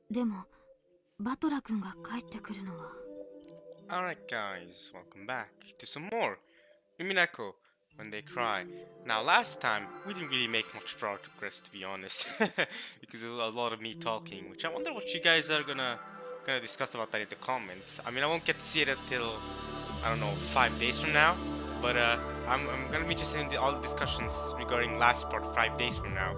でもバトラ君が帰ってくるのは。 Alright guys, welcome back to some more Umineko when they cry. Now last time we didn't really make much progress, to be honest, because there was a lot of me talking, which I wonder what you guys are gonna discuss about that in the comments. I mean, I won't get to see it until, I don't know, 5 days from now, but I'm gonna be interested in all the discussions regarding last part 5 days from now.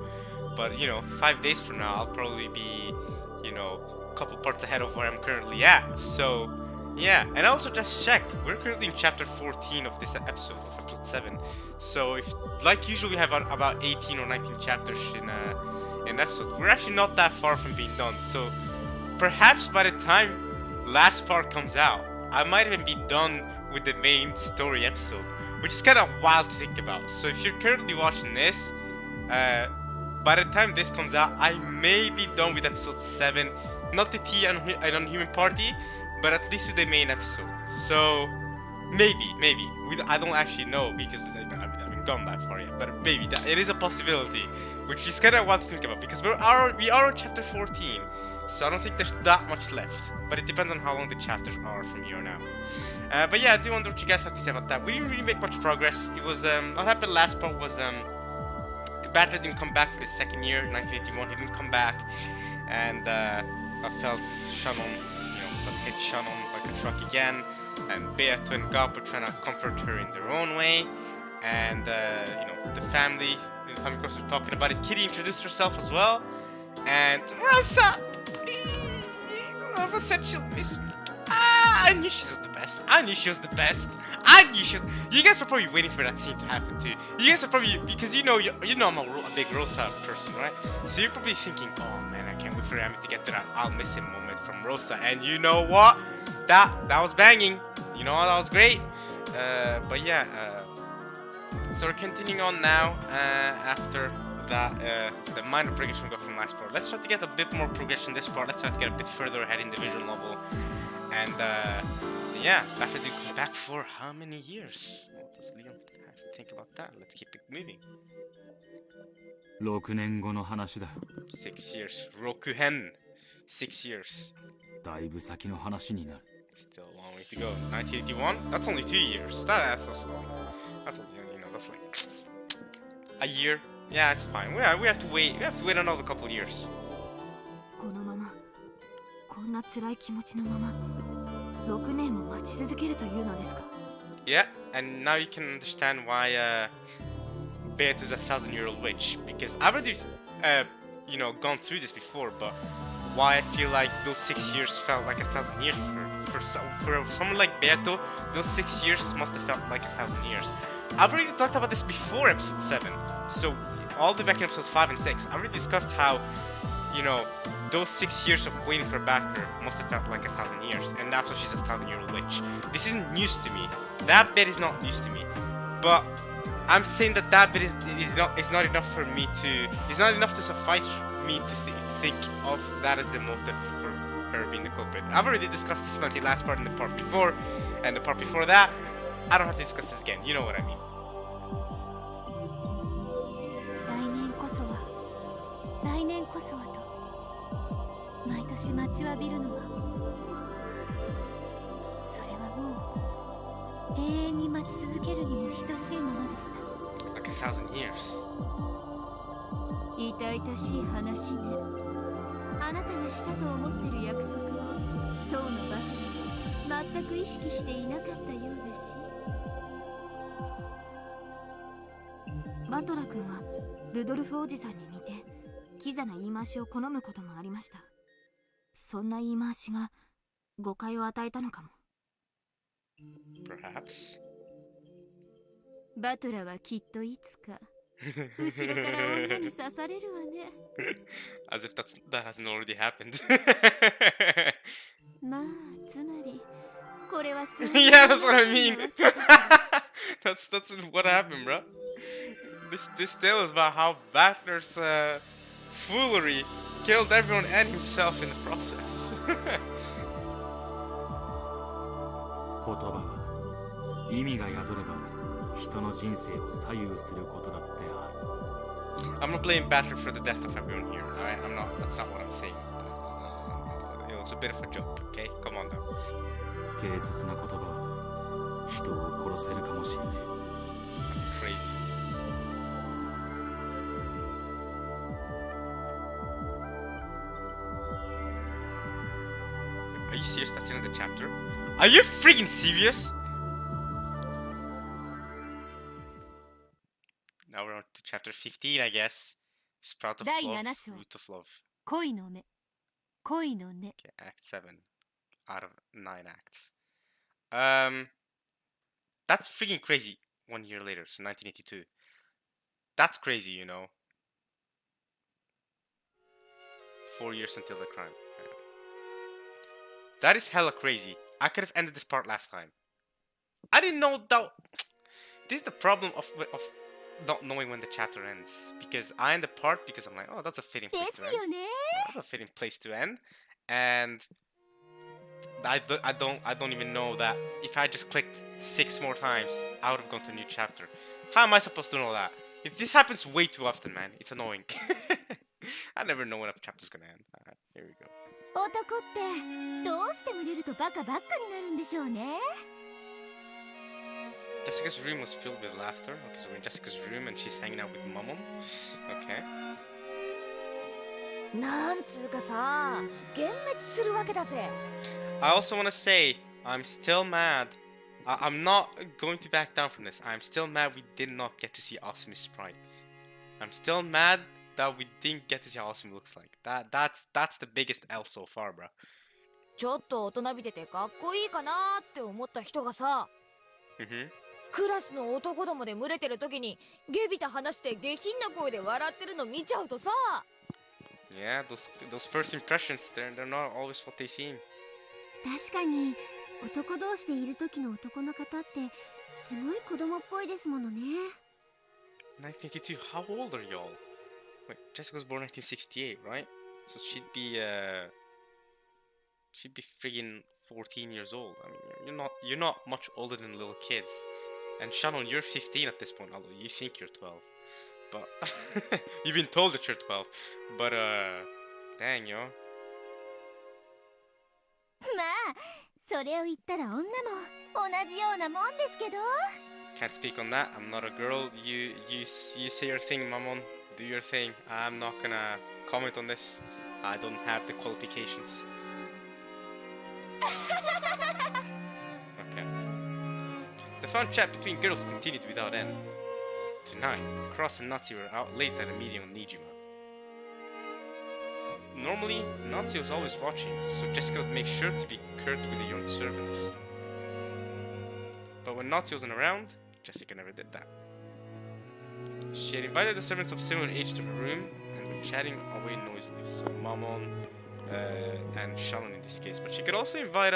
But you know, 5 days from now I'll probably be, you know, a couple parts ahead of where I'm currently at. So yeah, and I also just checked, we're currently in chapter 14 of this episode, of episode 7. So if, like usual, we have about 18 or 19 chapters in an episode, we're actually not that far from being done. So perhaps by the time last part comes out, I might even be done with the main story episode, which is kind of wild to think about. So if you're currently watching this, by the time this comes out, I may be done with episode 7, not the Tea and Unhuman Party, but at least with the main episode. So maybe, I don't actually know because I haven't gone that far yet, but maybe it is a possibility, which is kind of wild to think about because we are on chapter 14, so I don't think there's that much left, but it depends on how long the chapters are from here now. But yeah, I do wonder what you guys have to say about that. We didn't really make much progress. It was what happened last part was Batman didn't come back for the second year, 1981. He didn't come back, and I felt Shannon, hit Shannon like a truck again, and Beato and Gab were trying to comfort her in their own way, and the family, of course, we're talking about it. Kitty introduced herself as well, and Rosa said she'll miss me. I knew she was the best. You guys were probably waiting for that scene to happen too. You guys are probably, because you know I'm a big Rosa person, right? So you're probably thinking, oh man, I can't wait for Rami to get to that I'll miss him moment from Rosa. And you know what? That was banging. You know what? That was great. But yeah, so we're continuing on now after that the minor progression we got from last part. Let's try to get a bit more progression this part. Let's try to get a bit further ahead in the visual novel. And yeah, after they come back for how many years? What does Leon have to think about that? Let's keep it moving. 6年後の話だ。6 years. Rokuhen. 6 years. だいぶ先の話になる。Still a long way to go. 1981? That's only 2 years. That's also long. That's only, that's like a year. Yeah, it's fine. We have to wait. We have to wait another couple years. このままこんな辛い気持ちのまま6年も待ち続けるというのですか? Yeah, and now you can understand why Beat is a 1,000-year-old witch, because I've already gone through this before, but why I feel like those 6 years felt like 1,000 years for someone like Beato, those 6 years must have felt like 1,000 years. I've already talked about this before episode 7, so all the back in episodes 5 and 6, I've already discussed how, those 6 years of waiting for backer must have felt like 1,000 years, and that's why she's a 1,000-year-old witch. This isn't news to me. That bit is not news to me, but I'm saying that bit is not enough for me to. It's not enough to suffice me to think of that as the motive for her being the culprit. I've already discussed this plenty last part in the part before, and the part before that. I don't have to discuss this again. You know what I mean. 来年こそはと毎年待ちわびるのは、それはもう永遠に待ち続けるにも等しいものでした。 Like 1,000 years. 痛々しい話ね。あなたがしたと思ってる約束を当のバトルは全く意識していなかったようだし。バトラ君はルドルフおじさんに似てキザな言い回しを好むこともありました。そんな言い回しが誤解を与えたのかも。Perhaps. バトラはきっといつか後ろから女に刺されるわね。As if that hasn't already happened. まあ、つまりこれはそう。Yeah, that's what I mean. that's what happened, bro. This tale is about how Wagner's foolery killed everyone and himself in the process. 言葉は意味が宿れば人の人生を左右することだってある。I'm not blaming Batter for the death of everyone here. Alright, I'm not. That's not what I'm saying. It was a bit of a joke. Okay, come on now. 軽率な言葉は人を殺せるかもしれね That's crazy. Are you serious? That's the end of the chapter? Are you freaking serious? Now we're on to chapter 15, I guess. Sprout of 第 Love, 7章 Root of Love. 恋の目恋の根 Okay, Act 7 out of 9 acts. That's freaking crazy. 1 year later, so 1982. That's crazy, you know. 4 years until the crime. That is hella crazy. I could have ended this part last time. I didn't know that. This is the problem of not knowing when the chapter ends. Because I end the part because I'm like, oh, that's a fitting で place す to end. よね That's a fitting place to end. And I don't even know that if I just clicked 6 more times, I would have gone to a new chapter. How am I supposed to know that? If this happens way too often, man, it's annoying. I never know when a chapter's gonna end. Alright, here we go. 男ってどうして群れるとバカばっかになるんでしょうね Jessica's room was filled with laughter. Okay, so we're in Jessica's room and she's hanging out with Mammon. Okay. なんつうかさ、幻滅するわけだぜ。 I also want to say, I'm still mad. I'm not going to back down from this. I'm still mad we did not get to see Awesome Sprite. I'm still mad that we didn't get to see how Awesome looks like. That's the biggest L so far, bro. ちょっと大人びててかっこいいかなって思った人がさ、Mm-hmm. クラスの男どもで群れてる時にゲビた話して下品な声で笑ってるの見ちゃうとさ。Yeah, those first impressions, they're not always what they seem. 確かに男同士でいる時の男の方ってすごい子供っぽいですものね 1982, how old are y'all? Wait, Jessica was born 1968, right? So she'd be friggin' 14 years old. I mean, you're not much older than little kids. And Shannon, you're 15 at this point, although you think you're 12. But you've been told that you're 12. But dang, yo. まあそれを言ったら女も同じようなもんですけど Can't speak on that. I'm not a girl. You say your thing, Mammon. Do your thing. I'm not gonna comment on this. I don't have the qualifications. Okay. The fun chat between girls continued without end. Tonight, Cross and Natsu were out late at a meeting on Nijima. Normally, Natsu was always watching, so Jessica would make sure to be curt with the young servants. But when Natsu wasn't around, Jessica never did that. She had invited the servants of similar age to her room and were chatting away noisily. So Mammon and Shannon in this case, but she could also invite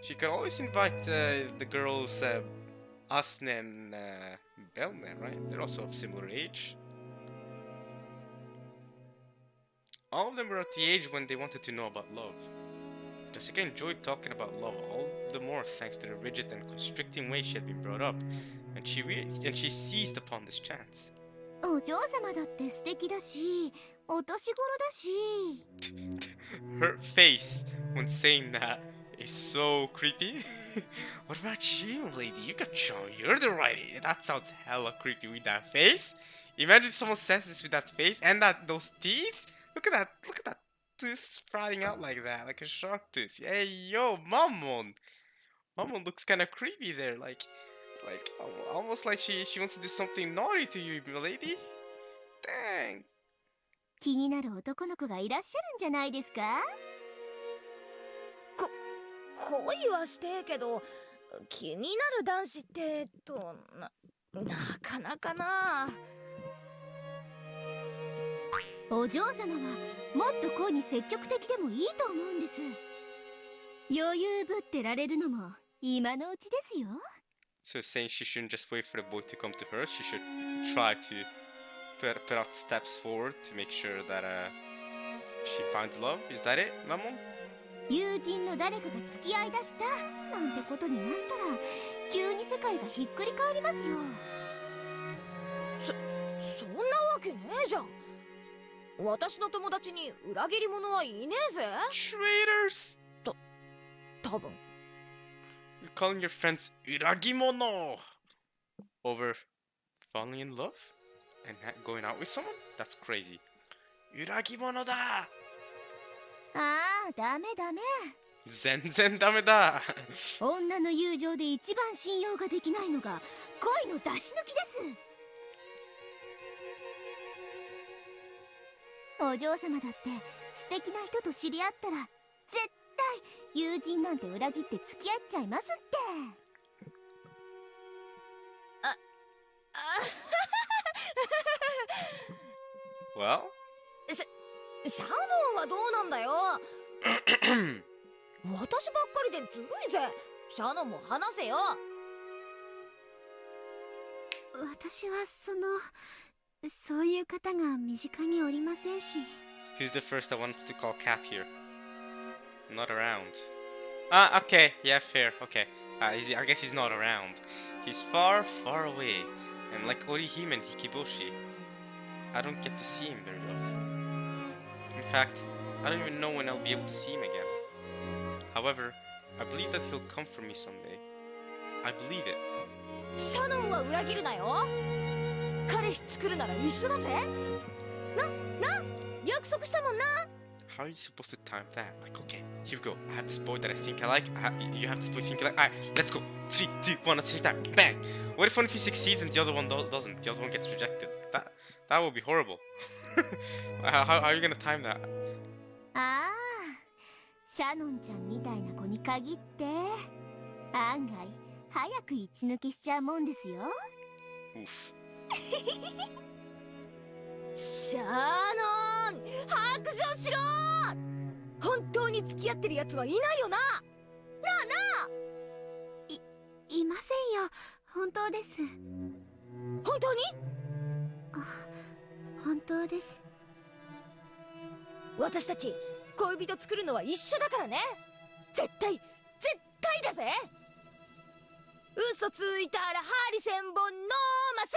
she could always invite the girls Asne and Belne, right? They're also of similar age. All of them were at the age when they wanted to know about love. Jessica enjoyed talking about love all the more thanks to the rigid and constricting way she had been brought up, and she seized upon this chance. お嬢様だって素敵だしお年頃だし Her face when saying that is so creepy. What about you, lady? You got shown you're the right age. That sounds hella creepy with that face. Imagine someone says this with that face and those teeth. Look at that tooth sprouting out like that, like a shark tooth. Hey, yo, Mammon. Mammon looks kind of creepy there, like almost like she wants to do something naughty to you, lady. Dang. 気になる男の子がいらっしゃるんじゃないですか恋はしてえけど気になる男子ってなかなかな。お嬢様はもっと恋に積極的でもいいと思うんです余裕ぶってられるのも今のうちですよ So saying she shouldn't just wait for the boy to come to her, she should try to put out steps forward to make sure that she finds love. Is that it, Mammon? 友人の誰かが付き合いだしたなんてことになったら急に世界がひっくり返りますよそんなわけねえじゃん。私の友達に裏切り者はいねえぜ。 Traitors! 多分。 You're calling your friends Iragimono over falling in love and going out with someone? That's crazy. Iragimono da! ああ、ダメダメ。全然ダメだ。女の友情で一番信用ができないのが恋の出し抜きです。お嬢様だって素敵な人と知り合ったら絶対友人なんて裏切って付き合っちゃいますって。Well? シャノンはどうなんだよ。私ばっかりでずるいぜ。シャノンも話せよ。私はそういう方が身近におりませんし。 Who's the first that wants to call Cap here? Not around. Ah, okay. Yeah, fair. Okay. I guess he's not around. He's far, far away. And like Orihime and Hikiboshi, I don't get to see him very often. In fact, I don't even know when I'll be able to see him again. However, I believe that he'll come for me someday. I believe it. シャノンは裏切るなよ。彼氏作るなら一緒だぜ。な約束したもんな。 How are you supposed to time that? Like, okay, here we go. I have this boy that I think I like. You have this boy you think you like. Alright, let's go. 3, 2, 1, at the same time. Bang! What if one of you succeeds and the other one doesn't? The other one gets rejected. That would be horrible. How are you gonna time that? ああ、シャノンちゃんみたいな子に限って案外早く一抜けしちゃうもんですよ。 Oof. シャノン、白状しろ。本当に付き合ってるやつはいないよな。なあ。いませんよ。本当です。本当に？本当です。私たち恋人作るのは一緒だからね。絶対だぜ。嘘ついたらハリセンボンノーマス。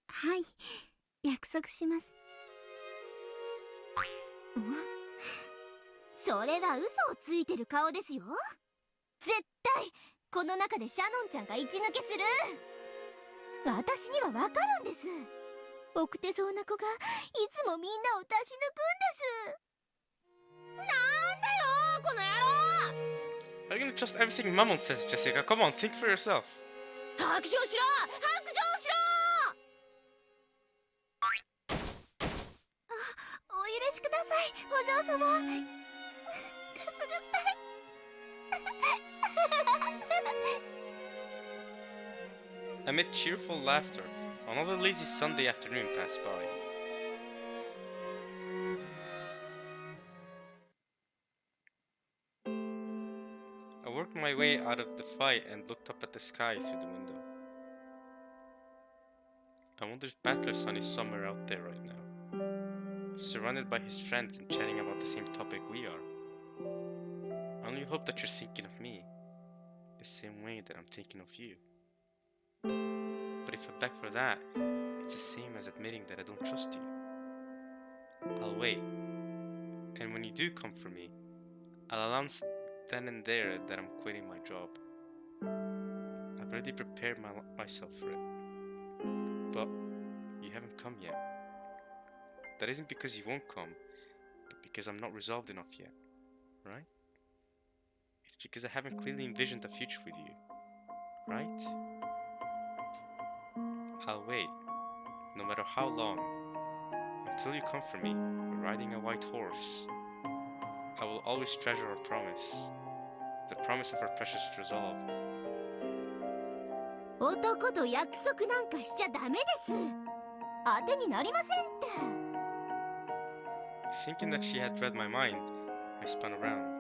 はい、約束します。それは嘘をついてる顔ですよ。絶対この中でシャノンちゃんが一抜けする。私にはわかるんです。奥手そうな子がいつもみんなを出し抜くんです。なんだよこの野郎。 Are you gonna trust everything Mammon says, Jessica? Come on, think for yourself. 白状しろ。お許しください、お嬢様。くすぐったい。Amid cheerful laughter, another lazy Sunday afternoon passed by. I worked my way out of the fight and looked up at the sky through the window. I wonder if Battler-san is somewhere out there right now, surrounded by his friends and chatting about the same topic we are. I only hope that you're thinking of me, the same way that I'm thinking of you. But if I beg for that, it's the same as admitting that I don't trust you. I'll wait, and when you do come for me, I'll announce then and there that I'm quitting my job. I've already prepared myself for it, but you haven't come yet. That isn't because you won't come, but because I'm not resolved enough yet, right? It's because I haven't clearly envisioned a future with you, right? I'll wait, no matter how long, until you come for me, riding a white horse. I will always treasure our promise, the promise of our precious resolve. 男と約束なんかしちゃダメです。当てになりませんって。Thinking that she had read my mind, I spun around.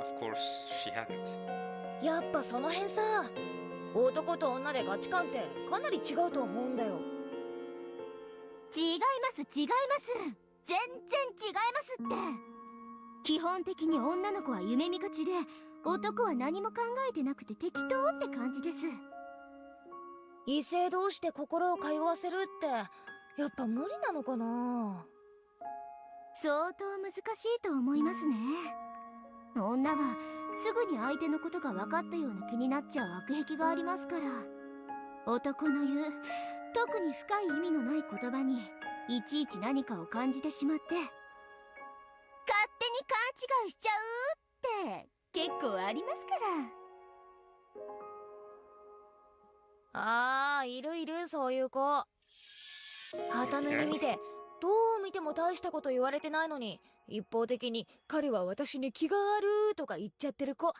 Of course, she hadn't. やっぱその辺さ、男と女で価値観ってかなり違うと思うんだよ。違います。全然違いますって。基本的に女の子は夢見がちで、男は何も考えてなくて適当って感じです。異性同士で心を通わせるってやっぱ無理なのかな。相当難しいと思いますね。女はすぐに相手のことが分かったような気になっちゃう悪癖がありますから。男の言う特に深い意味のない言葉にいちいち何かを感じてしまって勝手に勘違いしちゃうって結構ありますから。いるいる、そういう子。はた目に見てどう見ても大したこと言われてないのに一方的に彼は私に気があるとか言っちゃってる子。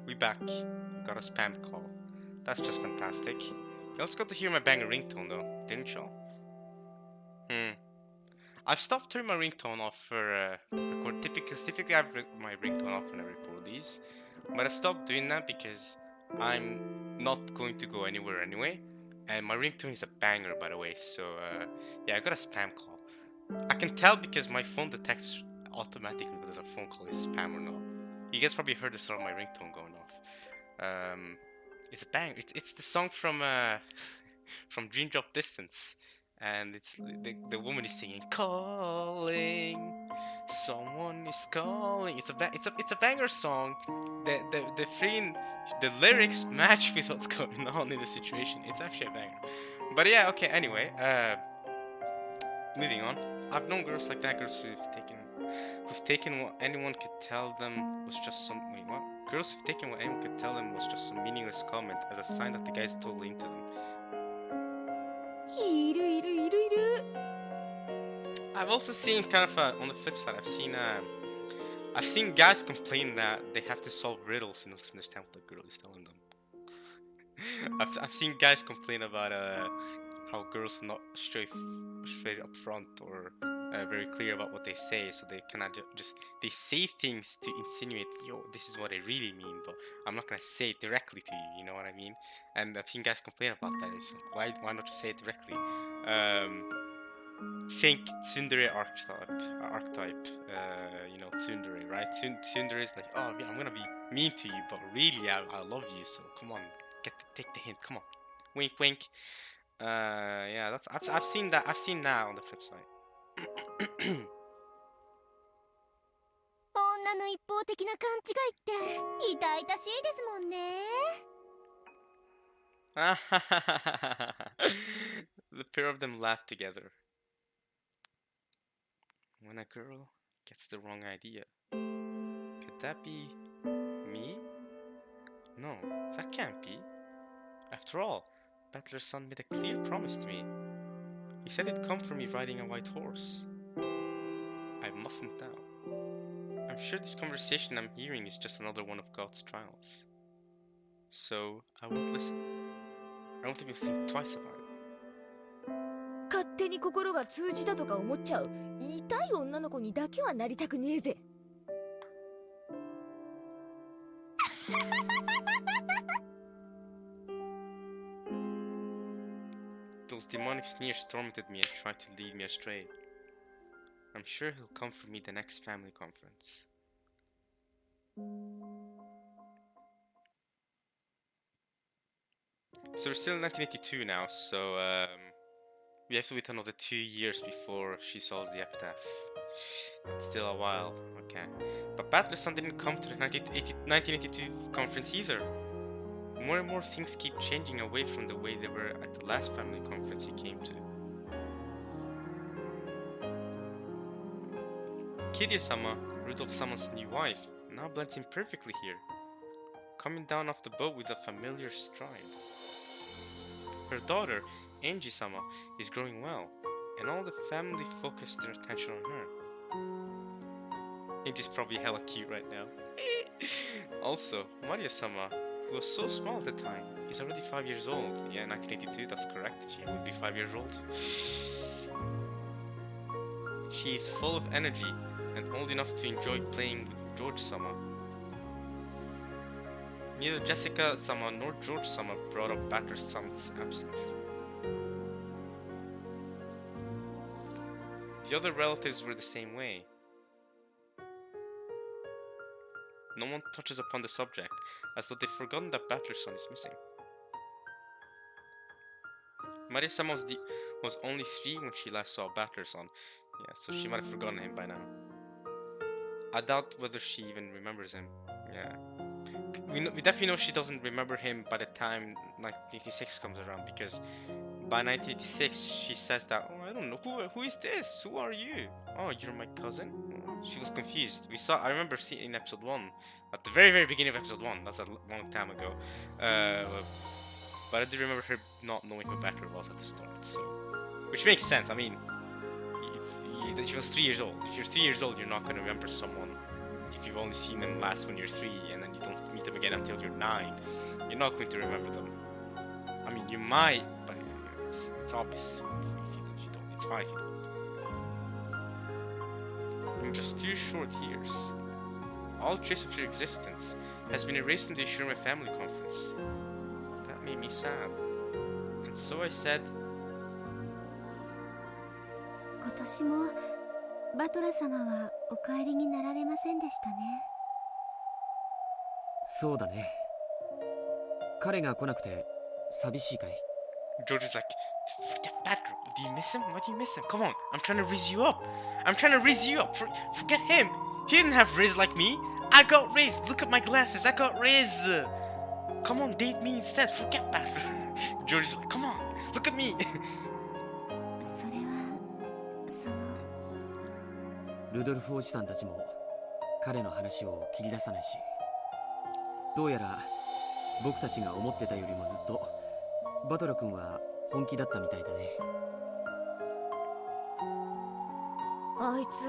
We back. Got a spam call. That's just fantastic. You also got to hear my banger ringtone though, didn't y'all? I've stopped turning my ringtone off for record. Typically I have my ringtone off when I record these, but I've stopped doing that because I'm not going to go anywhere anyway, and my ringtone is a banger, by the way. So yeah, I got a spam call. I can tell because my phone detects automatically whether the phone call is spam or not. You guys probably heard the sound of my ringtone going off. It's a banger. It's the song from from Dream Drop Distance. And it's the woman is singing, calling, someone is calling. It's a banger song. The lyrics match with what's going on in the situation. It's actually a banger. But yeah, okay. Anyway, moving on. I've known girls like that. Girls who've taken what anyone could tell them was just some. Wait, what? Girls who've taken what anyone could tell them was just some meaningless comment as a sign that the guy's totally into them. I've also seen kind of on the flip side. I've seen guys complain that they have to solve riddles in order to understand what the girl is telling them. I've seen guys complain about how girls are not straight up front or very clear about what they say, so they kind of just they say things to insinuate, yo, this is what I really mean, but I'm not gonna say it directly to you. You know what I mean? And I've seen guys complain about that. It's like, why not just say it directly? Think tsundere archetype. You know, tsundere, right? Tsundere is like, oh yeah, I'm gonna be mean to you, but really I love you, so come on, take the hint, come on, wink wink. Yeah, that's I've seen that on the flip side. 女の一方的な勘違いって痛々しいですもんね。The pair of them laugh together. When a girl gets the wrong idea. Could that be me? No, that can't be. After all, Battler's son made a clear promise to me. He said he'd come for me riding a white horse. I mustn't doubt. I'm sure this conversation I'm hearing is just another one of God's trials. So I won't listen. I won't even think twice about it. 勝手に心が通じたとか思っちゃう痛い女の子にだけはなりたくねえぜ。Those demonic sneers tormented me and tried to lead me astray. I'm sure he'll come for me the next family conference. So we're still in 1982 now, so we have to wait another 2 years before she solves the epitaph. It's still a while, okay. But Battler's son didn't come to the 1982 conference either. More and more things keep changing away from the way they were at the last family conference he came to. Kiryu-sama, Rudolph-sama's new wife, now blends in perfectly here, coming down off the boat with a familiar stride. Her daughter, Angie-sama, is growing well, and all the family focus their attention on her. Angie's probably hella cute right now. Also, Maria-sama, who was so small at the time, is already 5 years old. Yeah, 1982, that's correct. She would be 5 years old. She is full of energy and old enough to enjoy playing with George-sama. Neither Jessica-sama nor George-sama brought up Battler's son's absence. The other relatives were the same way. No one touches upon the subject, as though they've forgotten that Battler's son is missing. Maria-sama was only 3 when she last saw Battler's son. Yeah, so she might have forgotten him by now. I doubt whether she even remembers him. Yeah. We definitely know she doesn't remember him by the time 1986 comes around, because by 1986 she says that, oh, I don't know, who is this? Who are you? Oh, you're my cousin? She was confused. I remember seeing in episode 1, at the very, very beginning of episode 1, that's a long time ago. But I do remember her not knowing who Battler was at the start, so... Which makes sense. I mean, if she was 3 years old. If you're 3 years old, you're not going to remember someone. If you've only seen them last when you're 3, and then you don't meet them again until you're 9, you're not going to remember them. I mean, you might, but it's obvious if you don't. It's fine if you don't. In just 2 short years, all trace of your existence has been erased from the Ishirome family conference. That made me sad. And so I said, 今年もバトラ様はお帰りになられませんでしたね。そうだね。彼が来なくて寂しいかい？ George is like, forget Battler. Do you miss him? Why do you miss him? Come on, I'm trying to raise you up. I'm trying to raise you up. Forget him. He didn't have raised like me. I got raised. Look at my glasses. I got raised. Come on, date me instead. Forget Battler. George is like, come on, look at me. それはそのルドルフおじさんたちも彼の話を切り出さないし、どうやら僕たちが思ってたよりもずっとバトラ君は本気だったみたいだね。あいつ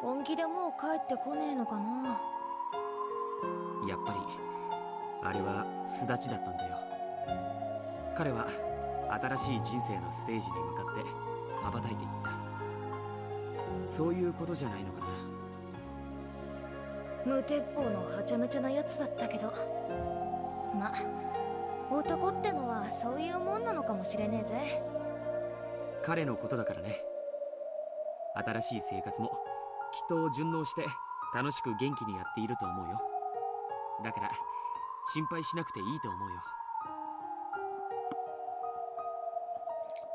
本気でもう帰ってこねえのかな。やっぱりあれは巣立ちだったんだよ。彼は新しい人生のステージに向かって羽ばたいていった。そういうことじゃないのかな。無鉄砲のはちゃめちゃなやつだったけど、ま、男ってのはそういうもんなのかもしれねえぜ。彼のことだからね。新しい生活もきっと順応して楽しく元気にやっていると思うよ。だから心配しなくていいと思うよ。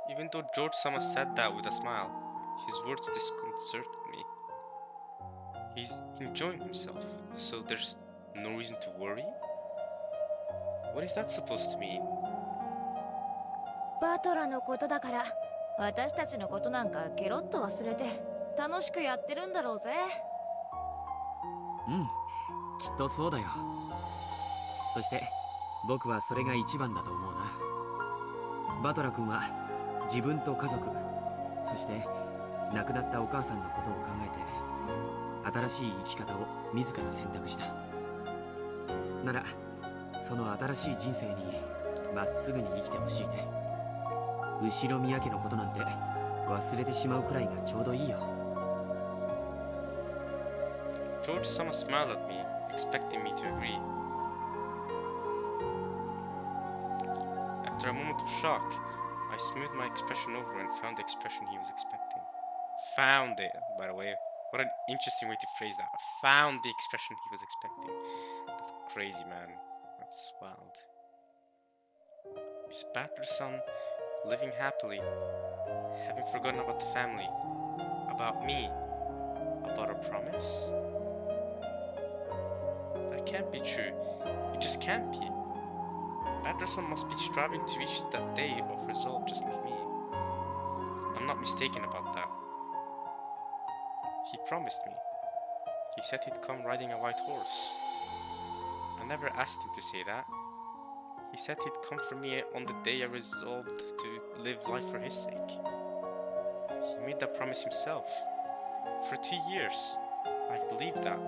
Even though George-sama said that with a smile, his words disconcerted me. He's enjoying himself, so there's no reason to worry? What is that supposed to mean? バトラのことだから私たちのことなんかケロッと忘れて楽しくやってるんだろうぜ。うん、きっとそうだよ。そして僕はそれが一番だと思うな。バトラ君は自分と家族、そして亡くなったお母さんのことを考えて新しい生き方を自ら選択した。ならその新しい人生にまっすぐに生きてほしいね。後ろ宮家のことなんて忘れてしまうくらいがちょうどいいよ。George-sama smiled at me, expecting me to agree. After a moment of shock, I smoothed my expression over and found the expression he was expecting. Found it, by the way. What an interesting way to phrase that. Found the expression he was expecting. That's crazy, man. That's wild. Is Battler's son living happily, having forgotten about the family, about me, about our promise? That can't be true. It just can't be. Battler's son must be striving to reach that day of resolve just like me. I'm not mistaken about that. He promised me. He said he'd come riding a white horse. I never asked him to say that. He said he'd come for me on the day I resolved to live life for his sake. He made that promise himself. For 2 years, I've believed that.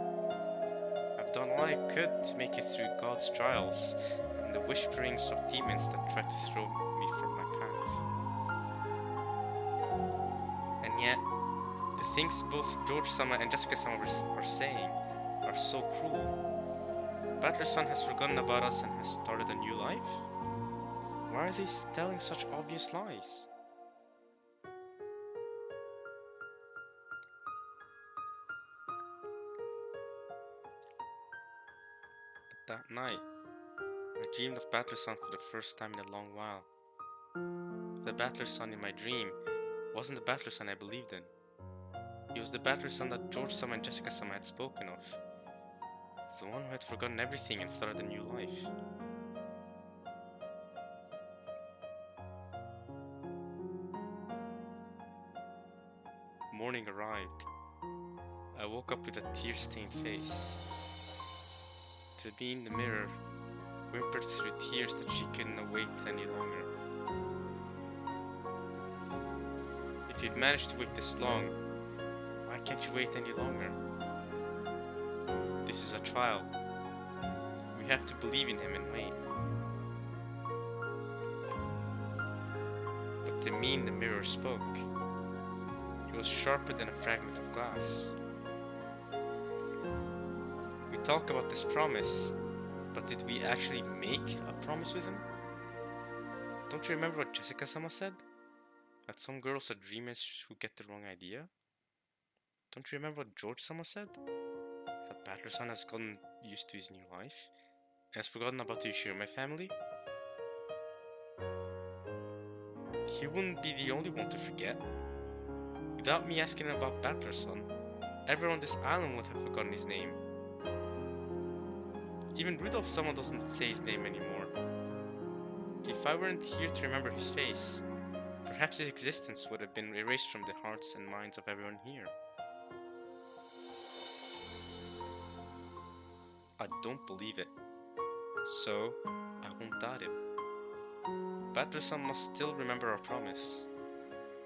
I've done all I could to make it through God's trials and the whisperings of demons that tried to throw me from my path. And yet, the things both George-sama and Jessica-sama are saying are so cruel. Battler's son has forgotten about us and has started a new life? Why are they telling such obvious lies? that night, I dreamed of Battler Son for the first time in a long while. The Battler Son in my dream wasn't the Battler Son I believed in. He was the Battler Son that George-sama and Jessica-sama had spoken of. The one who had forgotten everything and started a new life. Morning arrived. I woke up with a tear-stained face. To be in the mirror, whimpered through tears that she couldn't wait any longer. If you'd managed to wait this long, why can't you wait any longer? This is a trial. We have to believe in him and wait. But the me in the mirror spoke. It was sharper than a fragment of glass. We talk about this promise, but did we actually make a promise with him? Don't you remember what Jessica-sama said? That some girls are dreamers who get the wrong idea? Don't you remember what George-sama said? That Battler-san has gotten used to his new life and has forgotten about the Ushirome family? He wouldn't be the only one to forget. Without me asking him about Battler-san, everyone on this island would have forgotten his name. Even Rudolph-sama doesn't say his name anymore. If I weren't here to remember his face, perhaps his existence would have been erased from the hearts and minds of everyone here. I don't believe it, so I won't doubt him. Battler-san must still remember our promise.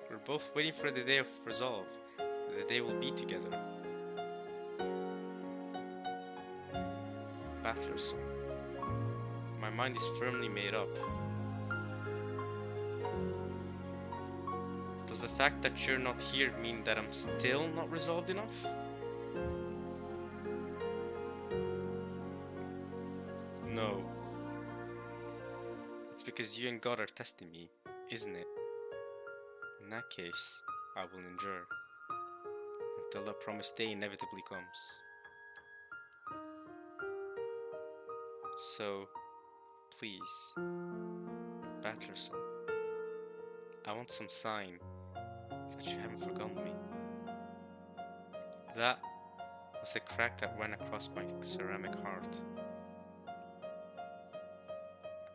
We're both waiting for the day of resolve, the day we'll be together. Battler-san, my mind is firmly made up. Does the fact that you're not here mean that I'm still not resolved enough? No. It's because you and God are testing me, isn't it? In that case, I will endure until the promised day inevitably comes. So, please, Battler-san, I want some sign that you haven't forgotten me. That was the crack that ran across my ceramic heart.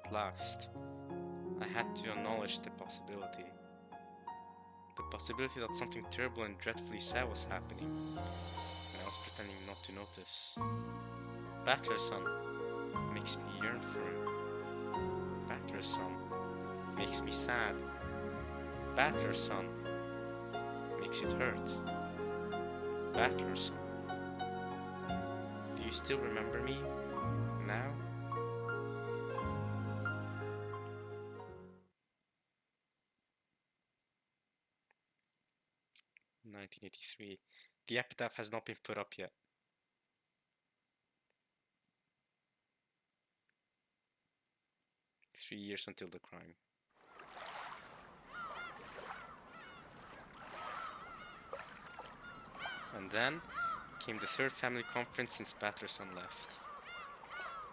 At last, I had to acknowledge the possibility. The possibility that something terrible and dreadfully sad was happening, and I was pretending not to notice. Battler-san makes me yearn for him. Battler-san makes me sad. Battler-san makes it hurt. Battler-san, do you still remember me now? (1983). The epitaph has not been put up yet. Three years until the crime. And then came the third family conference since Battler-san left.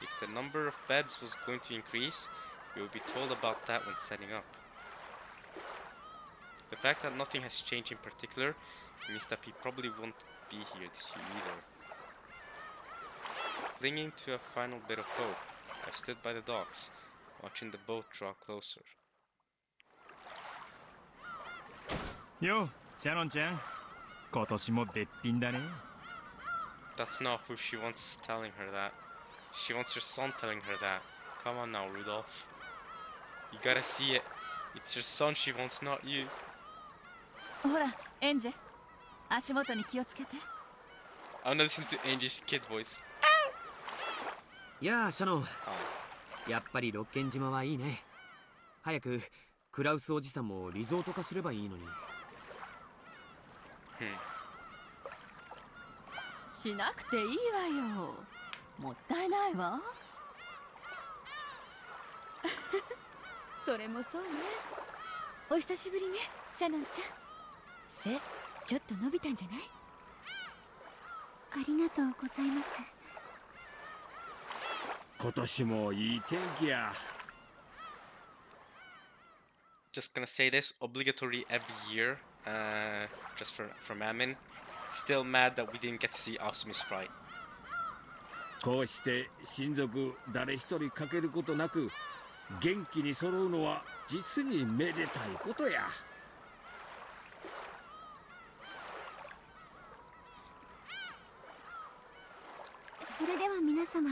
If the number of beds was going to increase, we would be told about that when setting up. The fact that nothing has changed in particular means that he probably won't be here this year either. Clinging to a final bit of hope, I stood by the docks, watching the boat draw closer. Yo, Shannon-chan. 今年もべっぴんだね。 That's not who she wants telling her that. She wants her son telling her that. Come on now, Rudolph. You gotta see it. It's your son she wants, not you. ほら、エンジェ、足元に気をつけて。I'm gonna listen to Angie's kid voice. やあシャノン、 Oh. やっぱり六軒島はいいね。早くクラウスおじさんもリゾート化すればいいのに。しなくていいわよ。もったいないわ。それもそうね。お久しぶりね、シャノンちゃん。背ちょっと伸びたんじゃない？ありがとうございます。今年もいい天気や。 Just gonna say this, obligatory every year, just for Mammon. Still mad that we didn't get to see Awesome Sprite. こうして親族誰一人欠けることなく元気に揃うのは実にめでたいことや。それでは皆様、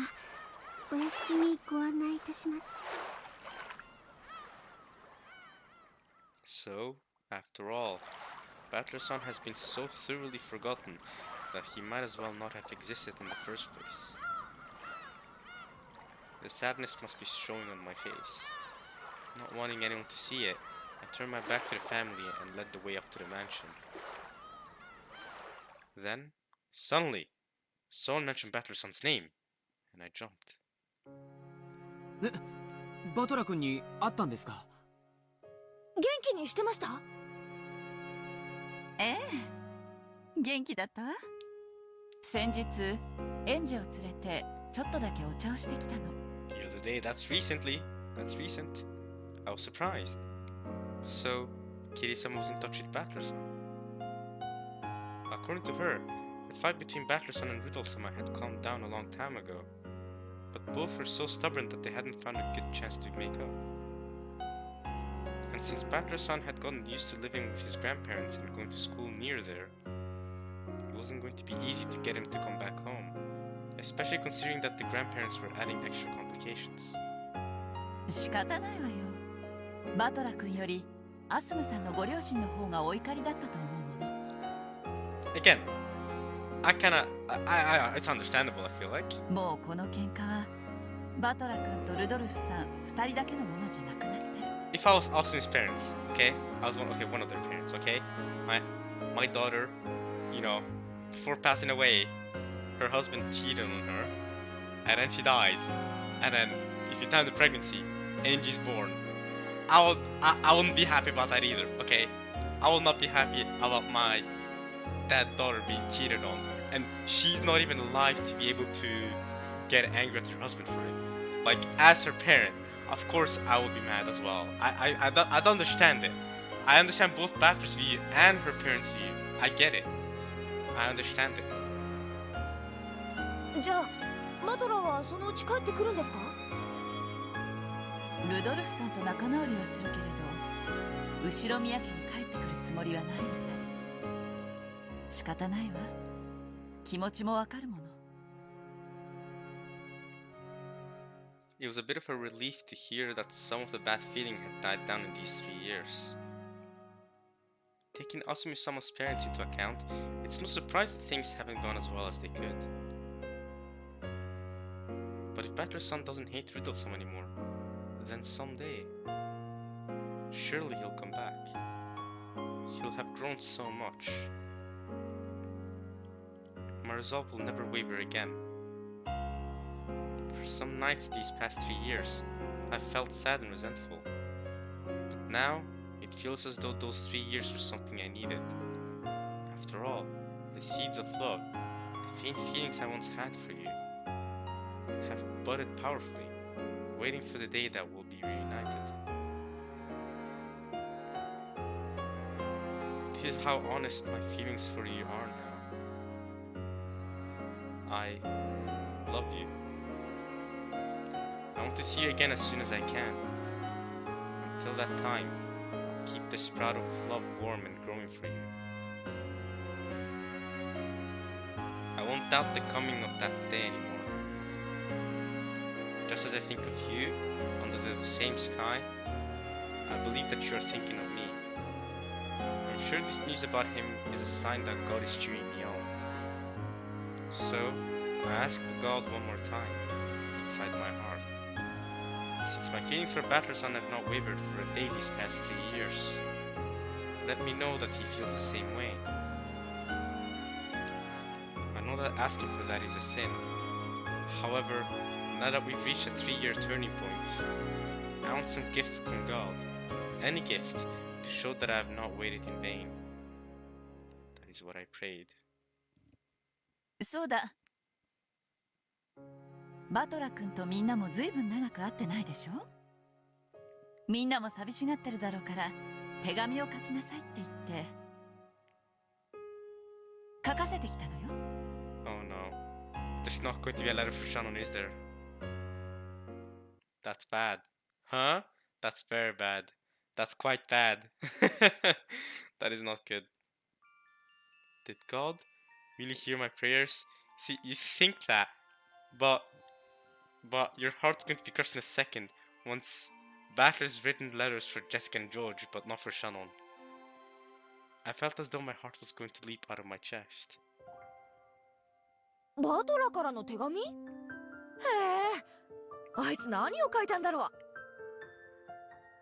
お屋敷にご案内いたします。 So, after all, Battler Son has been so thoroughly forgotten that he might as well not have existed in the first place. The sadness must be showing on my face. Not wanting anyone to see it, I turned my back to the family and led the way up to the mansion. Then, suddenly, someone mentioned Battler Son's name, and I jumped. バトラ君に会ったんですか？元気にしてました？ええ、元気だったわ。先日エンジェを連れてちょっとだけお茶をしてきたの。 The other day, that's recently. That's recent. I was surprised. So, Kiri-sama was in touch with Battler-san. According to her, the fight between Battler-san and Riddle-sama had calmed down a long time ago. But both were so stubborn that they hadn't found a good chance to make up. And since Battler-san had gotten used to living with his grandparents and going to school near there, it wasn't going to be easy to get him to come back home, especially considering that the grandparents were adding extra complications. 仕方ないわよ。バトラ君よりアスムさんのご両親の方がお怒りだったと思うもの。 Again, it's understandable, I feel like. もうこの喧嘩はバトラ君とルドルフさん2人だけのものじゃなくなってる。 If I was Austin's parents, okay? I was one of their parents, okay? My daughter, you know, before passing away, her husband cheated on her, and then she dies. And then, if you time the pregnancy, Angie's born. I wouldn't be happy about that either, okay? I will not be happy about my daughter being cheated on. And she's not even alive to be able to get angry at her husband for it. Like, as her parent, of course I would be mad as well. I don't understand it. I understand both Battler's view and her parents' view. I get it. I understand it. じゃあバトラーはそのうち帰ってくるんですか？ルドルフさんと仲直りはするけれど、後ろ宮家に帰ってくるつもりはないみたい。仕方ないわ。気持ちもわかるもの。 It was a bit of a relief to hear that some of the bad feeling had died down in these 3 years. Taking Asumi-sama's parents into account, it's no surprise that things haven't gone as well as they could. But if Battler-san doesn't hate Riddle-sama anymore, then someday, surely he'll come back. He'll have grown so much. My resolve will never waver again. For some nights these past 3 years, I've felt sad and resentful. But now, it feels as though those 3 years were something I needed. After all, the seeds of love, the faint feelings I once had for you, have budded powerfully, waiting for the day that we'll be reunited. This is how honest my feelings for you are now. I love you. I want to see you again as soon as I can. Until that time, I'll keep the sprout of love warm and growing for you. I won't doubt the coming of that day anymore. Just as I think of you, under the same sky, I believe that you are thinking of me. I'm sure this news about him is a sign that God is cheering me on. So, I ask the God one more time, inside my heart. Since my feelings for Battler-san have not wavered for a day these past 3 years, let me know that he feels the same way. I know that asking for that is a sin. However, now that we've reached a 3-year turning point, I want some gifts from God. Any gift to show that I have not waited in vain. That is what I prayed. そうだ。バトラ君とみんなもずいぶん長く会ってないでしょ。みんなも寂しがってるだろうから手紙を書きなさいって言って書かせてきたのよ。 Oh no. There's not going to be a letter for Shannon, is there? That's bad. Huh? That's very bad. That's quite bad. That is not good. Did God really hear my prayers? See, you think that, but your heart's going to be crushed in a second once Battler's written letters for Jessica and George, but not for Shannon. I felt as though my heart was going to leap out of my chest. バトラからの手紙？へえ、あいつ何を書いたんだろう。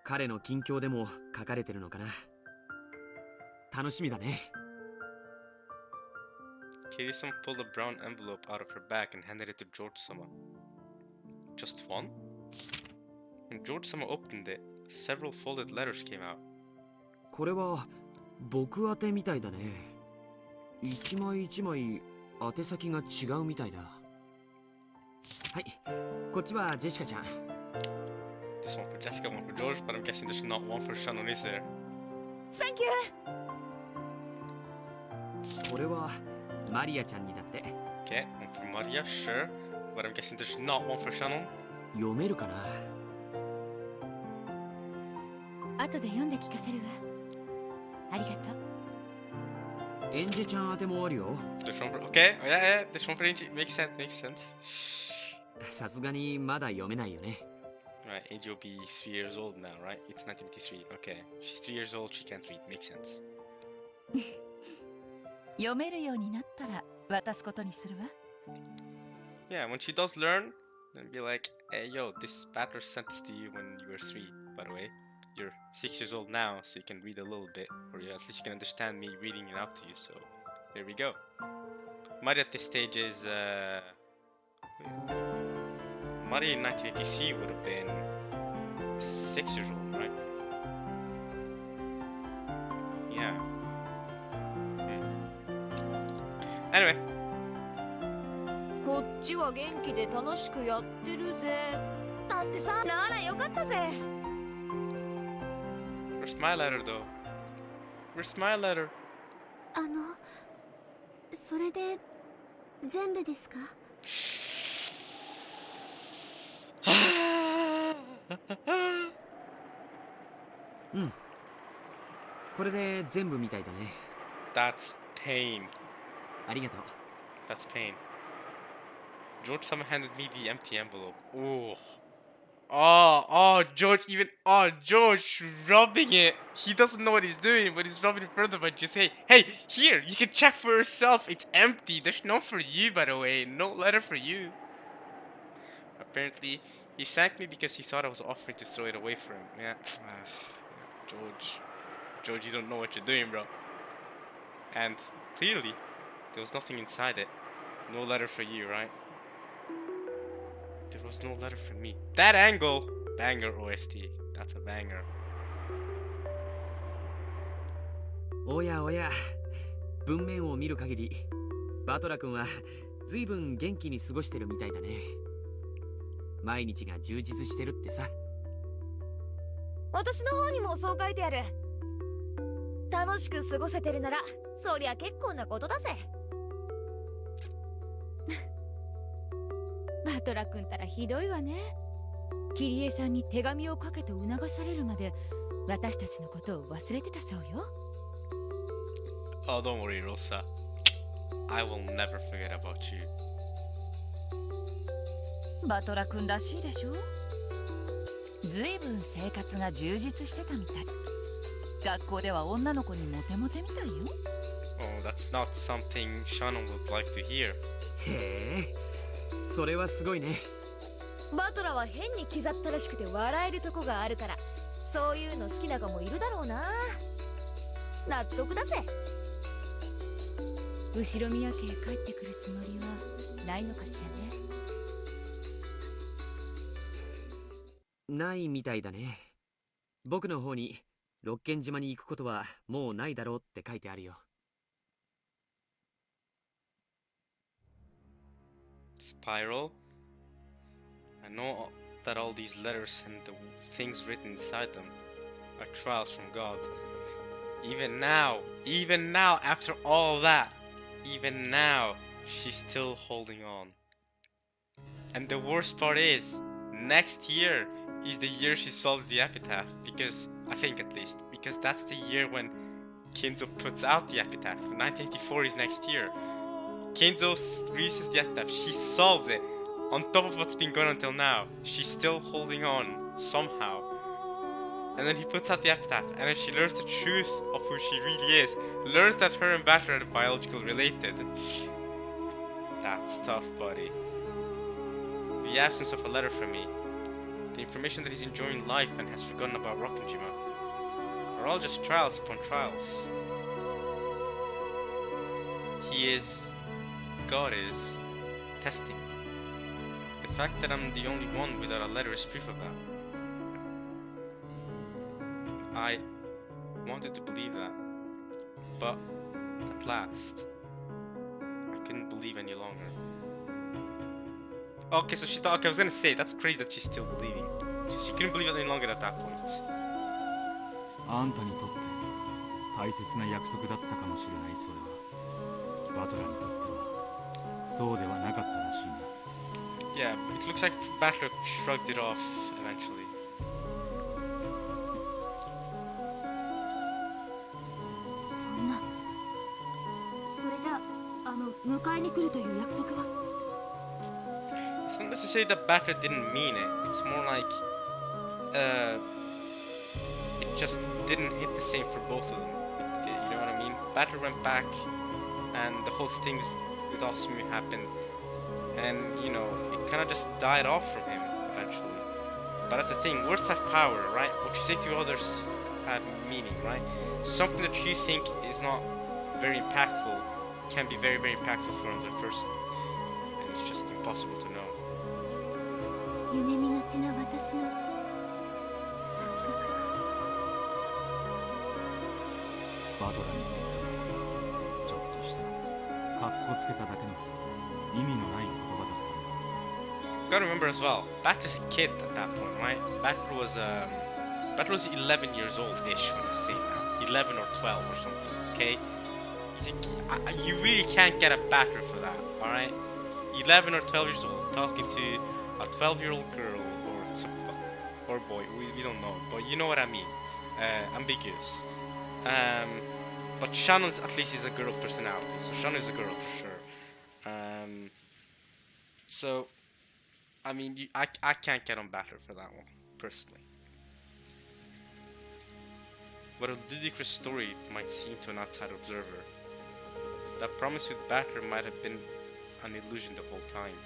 彼の近況でも書かれてるのかな。楽しみだね。Kiri-sama pulled a brown envelope out of her bag and handed it to George-sama. Just one? When George-sama opened it, several folded letters came out. これは僕宛てみたいだね。一枚一枚宛先が違うみたいだ。はい、こっちはジェシカちゃん。This one for Jessica, one for George, but I'm guessing there's not one for Shannon, is there? Thank you! これはマリアちゃんにだって。Okay, one for Maria, sure, but I'm guessing there's not one for Shannon. 読めるかな。後で読んで聞かせるわ。ありがとう。エンジェちゃん宛てもあるよ。There's one for... Okay, oh, yeah, there's one for Angie. Makes sense, makes sense. さすがにまだ読めないよね。Right, Angie will be 3 years old now, right? It's 1983. Okay, she's 3 years old, she can't read. Makes sense. 読めるようになったら渡すことにするわ。 Yeah, when she does learn, then be like, hey, yo, this battler sent this to you when you were 3, by the way. You're 6 years old now, so you can read a little bit, or at least you can understand me reading it out to you, so there we go. Mari at this stage is, Mari in 1983 would have been 6 years old, right? Yeah. Anyway. こっちは元気で楽しくやってるぜ。だってさ、ならよかったぜ。Where's my letter, though? Where's my letter? それで全部ですか？うん。これで全部みたいだね。That's pain. ありがとう。That's pain. George-sama handed me the empty envelope. Oh. Oh, George even... Oh, George rubbing it. He doesn't know what he's doing, but he's rubbing it further by just, hey, here, you can check for yourself. It's empty. There's no for you, by the way. No letter for you. Apparently, he thanked me because he thought I was offering to throw it away for him. Yeah. George, you don't know what you're doing, bro. And clearly, there was nothing inside it. No letter for you, right? There was no letter for me. That angle! Banger OST. That's a banger. おやおや、文面を見る限り、バトラ君はずいぶん元気に過ごしてるみたいだね。毎日が充実してるってさ。私の方にもそう書いてある。楽しく過ごせてるなら、そりゃ結構なことだぜ。バトラ君たらひどいわね。キリエさんに手紙を書けと促されるまで私たちのことを忘れてたそうよ。Oh, don't worry, Rosa. I will never forget about you. バトラ君らしいでしょ。ずいぶん生活が充実してたみたい。学校では女の子にモテモテみたいよ。Oh, that's not something Shannon would like to hear. へえ、それはすごいね。バトラは変に気ざったらしくて笑えるとこがあるから、そういうの好きな子もいるだろうな。納得だぜ。後ろ宮家へ帰ってくるつもりはないのかしらね。ないみたいだね。僕の方に六軒島に行くことはもうないだろうって書いてあるよ。Spiral? I know that all these letters and the things written inside them are trials from God. Even now, after all that, even now, she's still holding on. And the worst part is, next year is the year she solves the epitaph, because, I think at least, because that's the year when Kinzo puts out the epitaph. 1984 is next year. Kinzo releases the epitaph, she solves it, on top of what's been going on until now. She's still holding on, somehow. And then he puts out the epitaph, and then she learns the truth of who she really is. Learns that her and Batter are biological related. That's tough, buddy. The absence of a letter from me, the information that he's enjoying life and has forgotten about Rokujima, are all just trials upon trials. God is, testing me. The fact that I'm the only one without a letter is proof of that. I wanted to believe that, but at last, I couldn't believe any longer. Okay, so she's not. Okay, I was gonna say, that's crazy that she's still believing. She couldn't believe it any longer at that point. あんたにとって大切な約束だったかもしれない。それはバトラーにとってはそうではなかったらしいな。Yeah, it looks like Battler shrugged it off eventually. そんな、それじゃ迎えに来るという約束は。 It's not necessarily that Battler didn't mean it. It's more like it just didn't hit the same for both of them. You know what I mean? Battler went back, and the whole thing with Osumi happened, and you know it kind of just died off from him eventually. But that's the thing. Words have power, right? What you say to others have meaning, right? Something that you think is not very impactful can be very, very impactful for another person, and it's just impossible to know. 夢見がちな私の錯覚が。バトラーにとってちょっとしたカッコつけただけの意味のない言葉だったんだ。 Gotta remember as well, Battler's a kid at that point, right? Battler was 11 years old-ish when you say that. 11 or 12 or something, okay? You really can't get a Battler for that, alright? 11 or 12 years old, talking to a 12-year-old girl or boy, we don't know, but you know what I mean. Ambiguous. But Shannon at least is a girl personality, so Shannon is a girl for sure. So, I mean, I can't get on Battler for that one, personally. What a ludicrous story might seem to an outside observer, that promise with Battler might have been an illusion the whole time.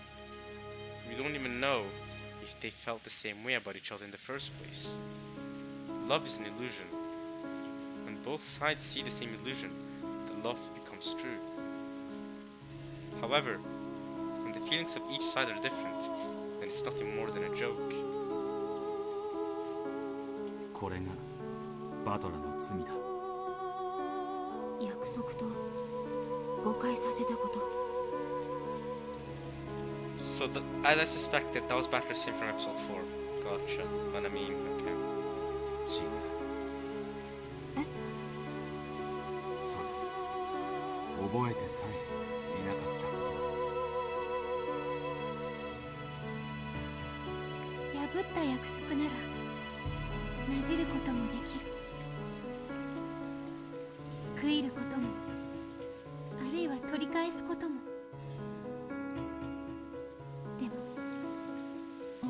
We don't even know if they felt the same way about each other in the first place. Love is an illusion. When both sides see the same illusion, the love becomes true. However, when the feelings of each side are different, then it's nothing more than a joke. これがバトラーの罪だ。約束と誤解させたこと。 So, as I suspected, that was Battler's scene from episode 4. Gotcha. What I mean, okay. 違う。え？それ覚えてさえいなかったことだ。破った約束ならなじることもできる。悔いることも、あるいは取り返すことも。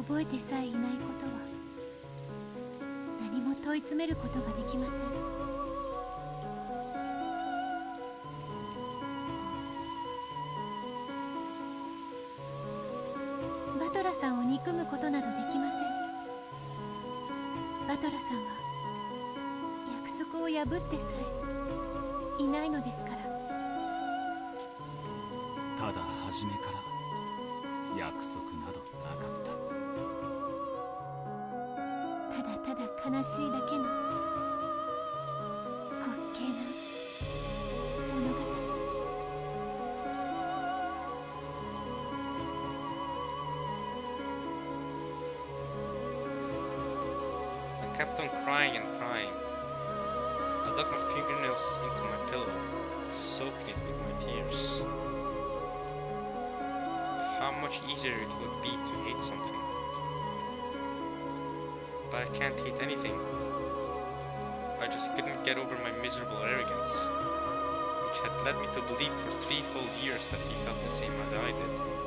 覚えてさえいないことは何も問い詰めることができません。バトラさんを憎むことなどできません。バトラさんは約束を破ってさえいないのですから。ただ初めから約束などなかった。 ただただ悲しいだけの滑稽な物語。kept on crying and crying. I dug my fingernails into my pillow, soaking it with my tears. How much easier it would be to hate something. But I can't hate anything. I just couldn't get over my miserable arrogance, which had led me to believe for 3 whole years that he felt the same as I did.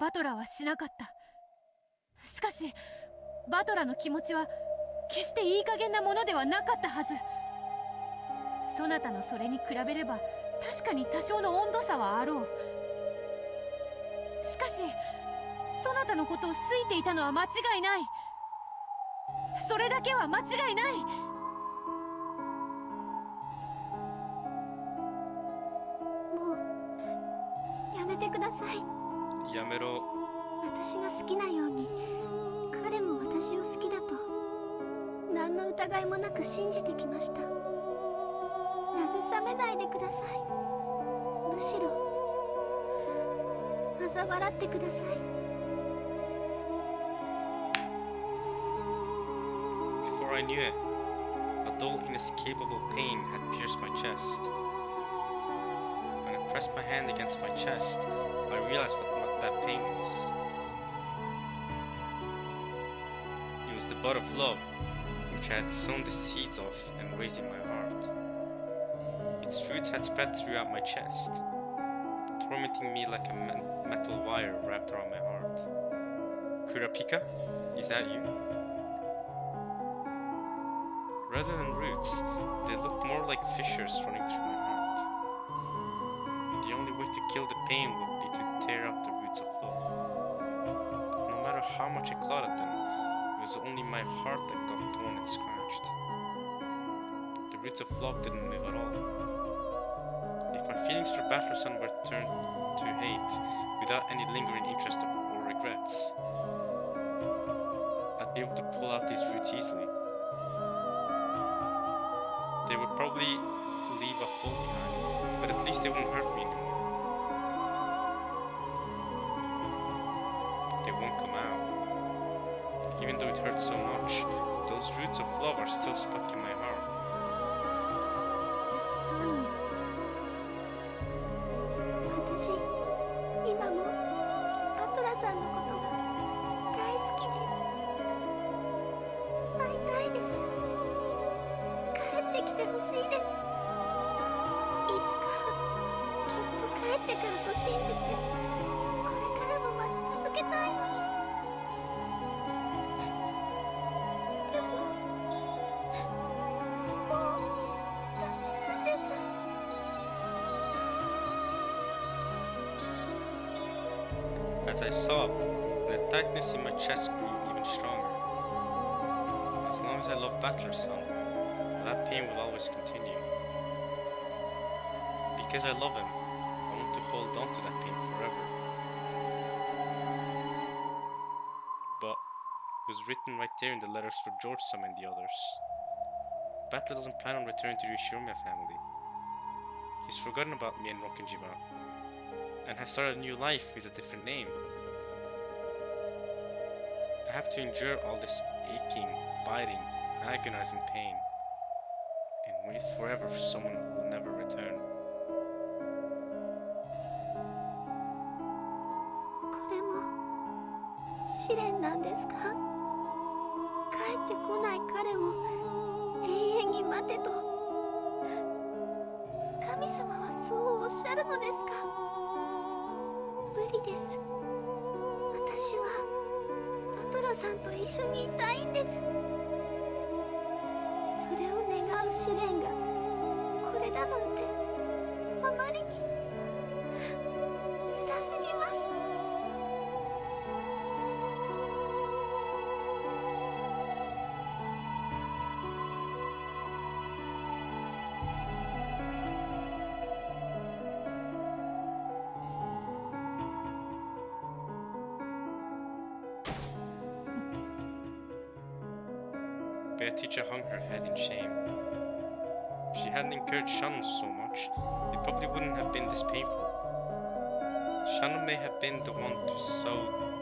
バトラーはしなかった。しかしバトラーの気持ちは決していい加減なものではなかったはず。そなたのそれに比べれば確かに多少の温度差はあろう。しかしそなたのことを好いていたのは間違いない。それだけは間違いない。もうやめてください。やめろ。私が好きなように彼も私を好きだと何の疑いもなく信じてきました。慰めないでください。むしろ嘲笑ってください。Before I knew it, a dull, inescapable pain had pierced my chest. When I pressed my hand against my chest, I realized what that pain was. It was the bud of love, which I had sown the seeds of and raised in my heart. Its roots had spread throughout my chest, tormenting me like a metal wire wrapped around my heart. Kurapika, is that you? Rather than roots, they looked more like fissures running through my heart. The only way to kill the pain would be to tear out the roots of love. No matter how much I clawed at them, it was only my heart that got torn and scratched. The roots of love didn't move at all. If my feelings for Battlerson were turned to hate without any lingering interest or regrets, I'd be able to pull out these roots easily. They would probably leave a hole behind, but at least they won't hurt me anymore. But they won't come out. Even though it hurts so much, those roots of love are still stuck in my heart. Son. 私、今もバトラさんのことが大好きです。会いたいです。帰ってきてほしいです。いつかきっと帰ってくると信じて、これからも待ち続けたいのに。でも、もうダメなんです。As I sobbed, the tightness in my chest grew even stronger. As long as I love Battlerson, that pain will always continue. Because I love him, I want to hold on to that pain forever. But it was written right there in the letters for George-sama and the others. Battler doesn't plan on returning to the Ushiromiya family. He's forgotten about me and Rokkenjima, and has started a new life with a different name. I have to endure all this aching, biting, agonizing pain, and wait forever for someone who will never return. これも試練なんですか？帰ってこない彼を永遠に待てと神様はそうおっしゃるのですか？無理です。私はバトラさんと一緒にいたいんです。それを願う試練がこれだなんてあまりに辛すぎます。Beatrice hung her head in shame. If she hadn't encouraged Shannon so much, it probably wouldn't have been this painful. Shannon may have been the one to sow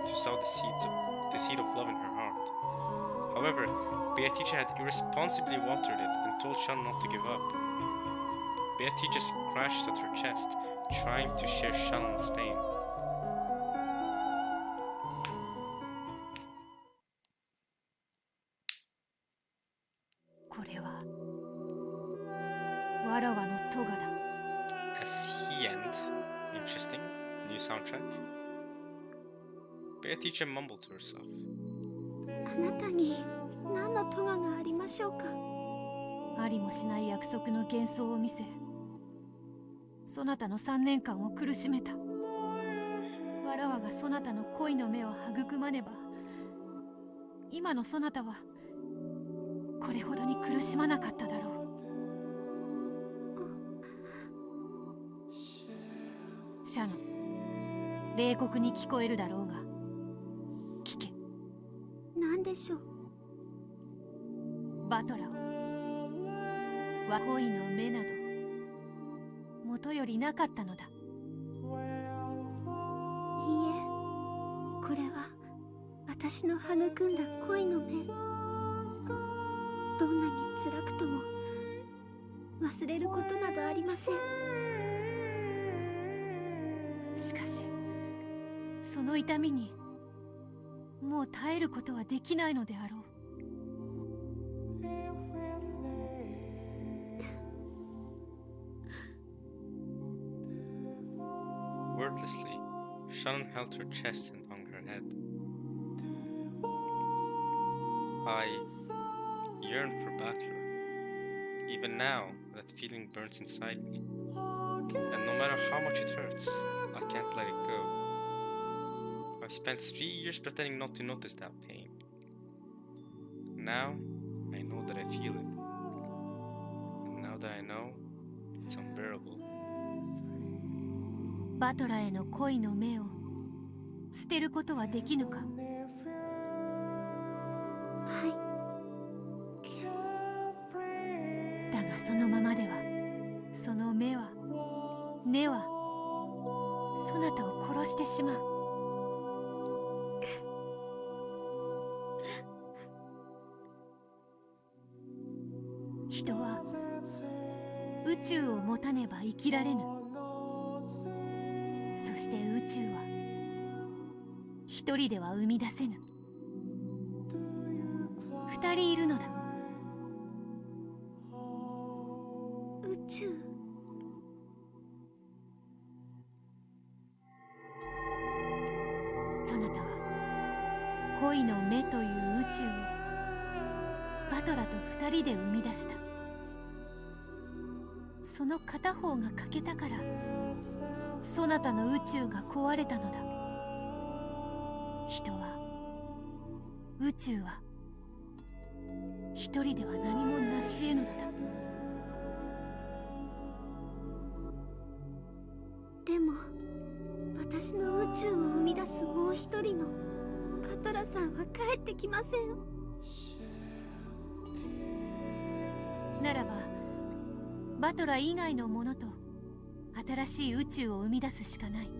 the seed of love in her heart. However, Beatrice had irresponsibly watered it and told Shannon not to give up. Beatrice scratched at her chest, trying to share Shannon's pain. As he end, interesting, new soundtrack. Beatrice mumbled to herself. あなたに何の咎がありましょうか。ありもしない約束の幻想を見せ、そなたの3年間を苦しめた。わらわがそなたの恋の目を育まねば、今のそなたはこれほどに苦しまなかっただろう。シャノン、冷酷に聞こえるだろうが聞け。何でしょう。バトラを恋の目など元よりなかったのだ。いいえ、これは私の育んだ恋の目。どんなに辛くとも忘れることなどありません。しかしその痛みにもう耐えることはできないのであろう。Wordlessly, Shannon held her chest and hung her head. I yearn for Butler. Even now, that feeling burns inside me. And no matter how much it hurts, I can't let it go. I've spent 3 years pretending not to notice that pain. Now, I know that I feel it. And now that I know, it's unbearable. バトラーへの恋の目を捨てることはできぬか。はい。だがそのままでは、その目は根はそなたを殺してしまう。人は宇宙を持たねば生きられぬ。そして宇宙は一人では生み出せぬ。二人いるのだ。宇宙。そなたは恋の目という宇宙をバトラと二人で生み出した。その片方が欠けたからそなたの宇宙が壊れたのだ。人は宇宙は一人では何も成し得ぬのだ。でも私の宇宙を生み出すもう一人のバトラさんは帰ってきません。ならばバトラ以外のものと新しい宇宙を生み出すしかない。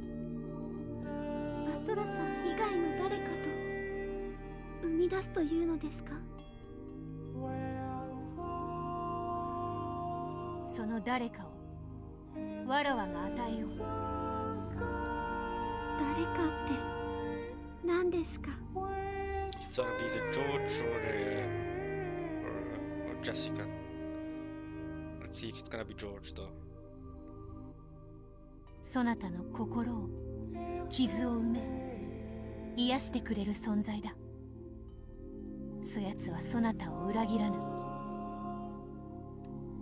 バトラさん以外の誰かと生み出すというのですか。その誰かをわらわが与えよう。誰かって何ですか。 It's gonna be the George or Jessica. Let's see if it's gonna be George though. そなたの心を傷を埋め癒してくれる存在だ。そやつはそなたを裏切らぬ。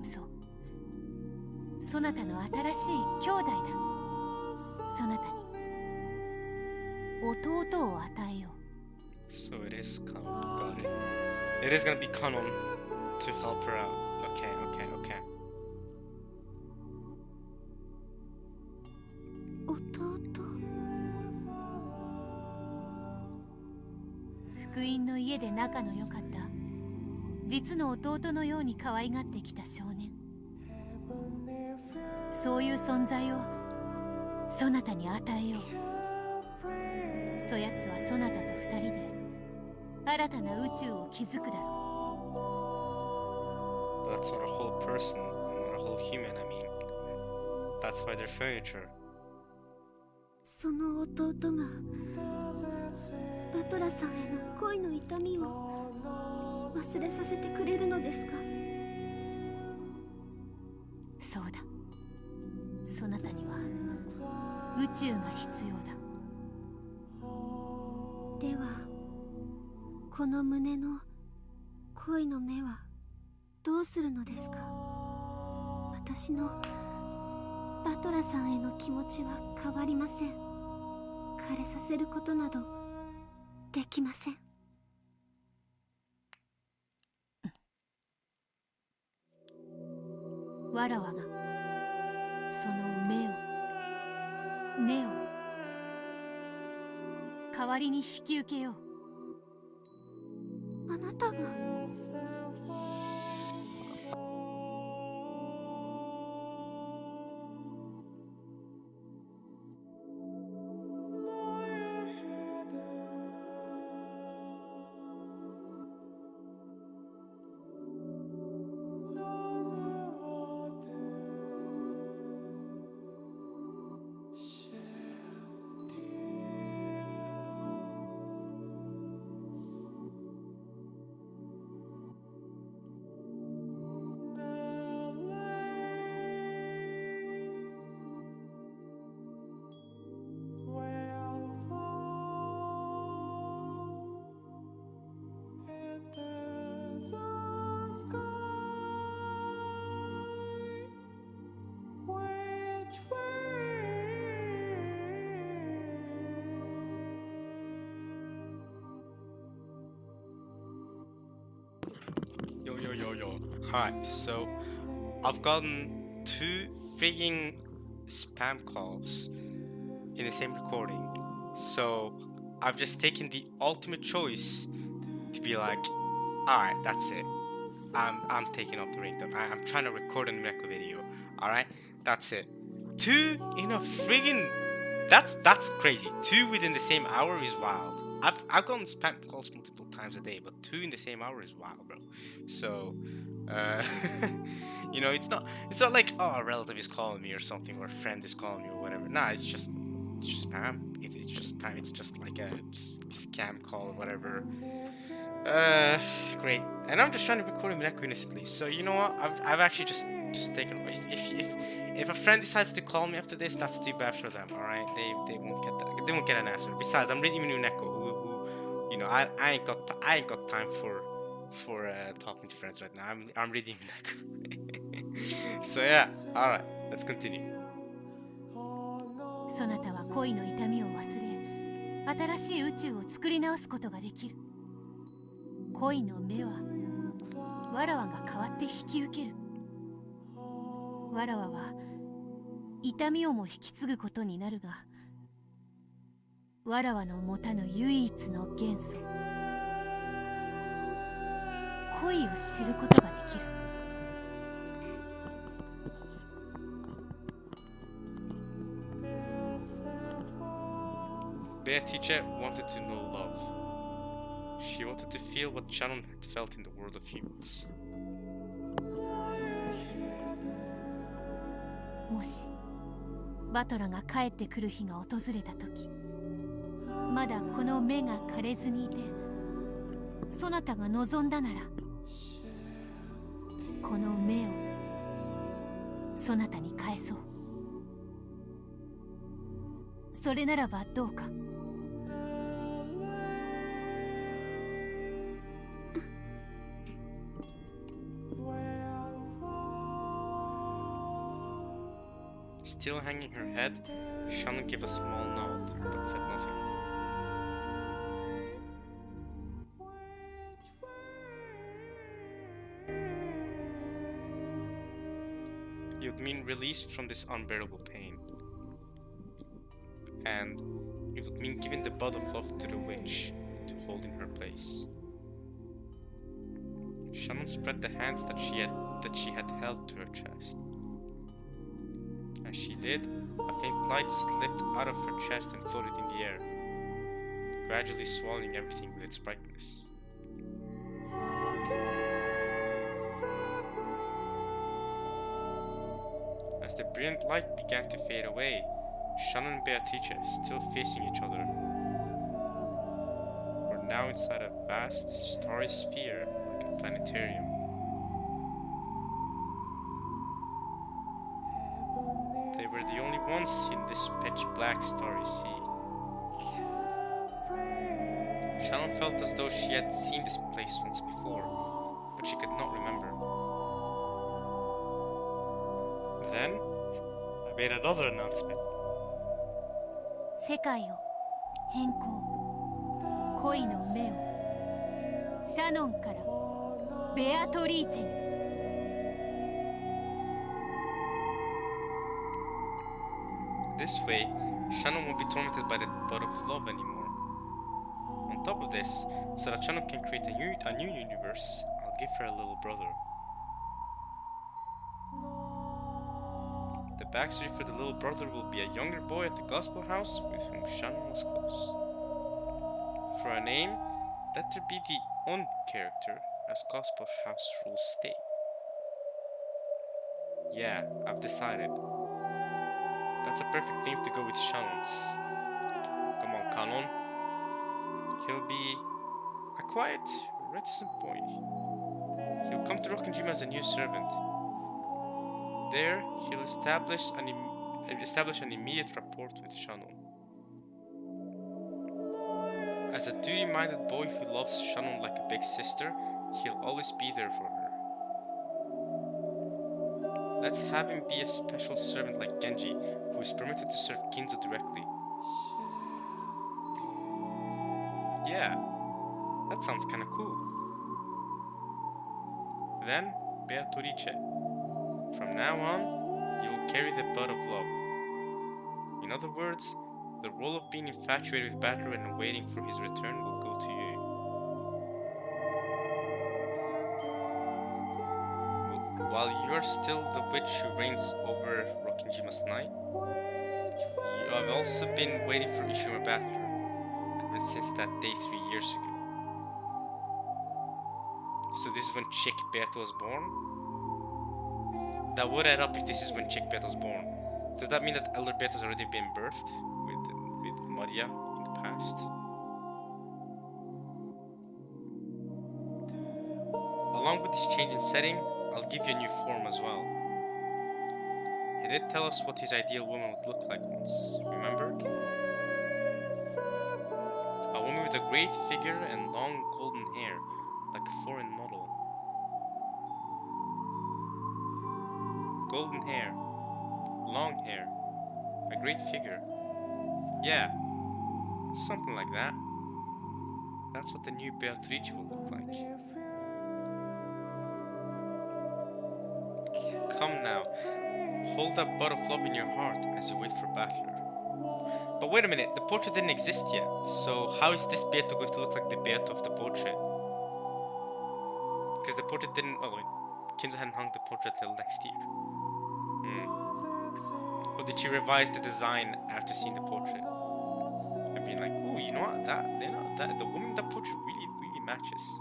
そう、そなたの新しい兄弟だ。そなたに弟を与えよう。 So it is canon. Got it. It is gonna be canon to help her out. Okay. 福音の家で仲の良かった実の弟のように可愛がってきた少年。そういう存在をそなたに与えよう。そやつはそなたと二人で新たな宇宙を築くだろ That's not a whole person, not a whole human, I mean. That's why they're furniture. その弟がバトラさんへの恋の痛みを忘れさせてくれるのですか？う。そうだ。そなたには宇宙が必要だ。ではこの胸の恋の目はどうするのですか？私のバトラさんへの気持ちは変わりません。枯れさせることなどできません。わらわがその根を代わりに引き受けよう。あなたがYo. Hi, so I've gotten 2 freaking spam calls in the same recording. So I've just taken the ultimate choice to be like, alright, that's it. I'm taking off the ringtone. I'm trying to record a Umineko video. Alright, that's it. 2 in a friggin' that's crazy. 2 within the same hour is wild. I've gotten spam calls multiple times a day, but 2 in the same hour is wild, bro. So, you know, it's not like, oh, a relative is calling me or something, or a friend is calling me or whatever. Nah, it's just spam. It's just spam. It's just like a scam call or whatever. Great. And I'm just trying to record Umineko innocently. So you know what? I've actually just taken. If a friend decides to call me after this, that's too bad for them. All right, they won't get that. They won't get an answer. Besides, I'm reading Umineko, who you know, I ain't got time for talking to friends right now. I'm reading Umineko. So yeah. All right, let's continue. そなたは恋の痛みを忘れ、新しい宇宙を作り直すことができる。恋の目はわらわが代わって引き受ける。わらわは痛みをも引き継ぐことになるが、わらわの持たぬ唯一の元素、恋を知ることができる。Their teacher wanted to know love. She wanted to feel what Shannon had felt in the world of humans. もしバトラが帰ってくる日が訪れた時、まだこの目が枯れずにいて、そなたが望んだなら、この目をそなたに返そう。それならばどうか。Still hanging her head, Shannon gave a small nod, but said nothing. You'd mean released from this unbearable pain. And it would mean giving the bud of love to the witch to hold in her place. Shannon spread the hands that she had held to her chest. As she did, a faint light slipped out of her chest and floated in the air, gradually swallowing everything with its brightness. As the brilliant light began to fade away, Shannon and Beatrice, still facing each other, were now inside a vast, starry sphere like a planetarium. They were the only ones in this pitch-black starry sea. Shannon felt as though she had seen this place once before, but she could not remember. Then, I made another announcement. 世界を変更、恋の目をシャノンからベアトリーチェに。This way, Shannon won't be tormented by the bud of love anymore. On top of this, so that Shannon can create a new universe, I'll give her a little brother. The backstory for the little brother will be a younger boy at the gospel house with whom Shannon was close. For a name, let there be the on character, as gospel house rules state. Yeah, I've decided. That's a perfect name to go with Shannon's. Come on, Kanon. He'll be a quiet, reticent boy. He'll come to Rokkenjima as a new servant. There, he'll establish an immediate rapport with Shannon. As a duty-minded boy who loves Shannon like a big sister, he'll always be there for her. Let's have him be a special servant like Genji, who is permitted to serve Ginzo directly. Yeah, that sounds kinda cool. Then, Beatrice. From now on, you will carry the bud of love. In other words, the role of being infatuated with Battler and waiting for his return will go to you. While you are still the witch who reigns over Rokkenjima's night, you have also been waiting for Ishima Battler ever since that day 3 years ago. So this is when Chick Beato was born? That would add up if this is when Chick Beato was born. Does that mean that Elder Beato's already been birthed with Maria in the past? Along with this change in setting, I'll give you a new form as well. He did tell us what his ideal woman would look like once, remember? A woman with a great figure and long golden hair, like a foreign model. Golden hair, long hair, a great figure. Yeah, something like that. That's what the new Beatrice will look like. Come now, hold that bud of love in your heart as you wait for Battler. But wait a minute, the portrait didn't exist yet, so how is this Beato going to look like the Beato of the portrait? Because the portrait didn't, oh wait, Kinzo hadn't hung the portrait till next year. Or did she revise the design after seeing the portrait? And being like, oh, you know what, the woman in that portrait really matches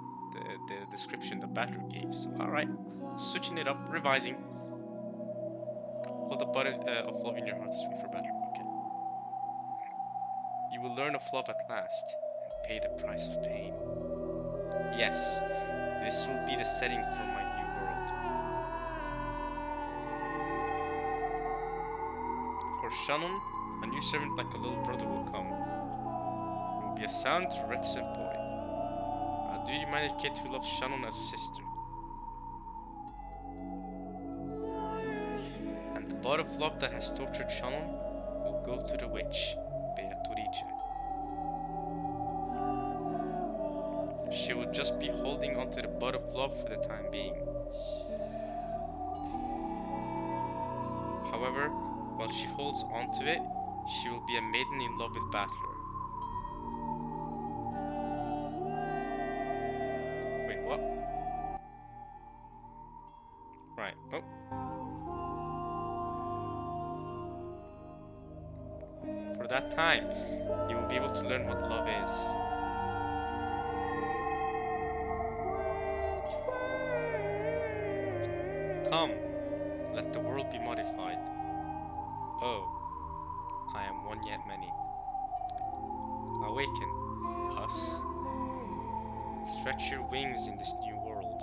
the description the Battler gave. So alright, switching it up, revising. Hold the bud of love in your heart as you wait for Battler. Okay. You will learn of love at last and pay the price of pain. Yes, this will be the setting for my new world. For Shannon, a new servant like a little brother will come. He will be a silent, reticent boy. A duty-minded kid who loves Shannon as a sister. And the bud of love that has tortured Shannon will go to the witch, Beatrice. She will just be holding onto the bud of love for the time being. However, while she holds onto it, she will be a maiden in love with Battler. Wait, what? for that time, you will be able to learn what love is. Come, let the world be modified. Oh, I am one yet many. Awaken, us. Stretch your wings in this new world.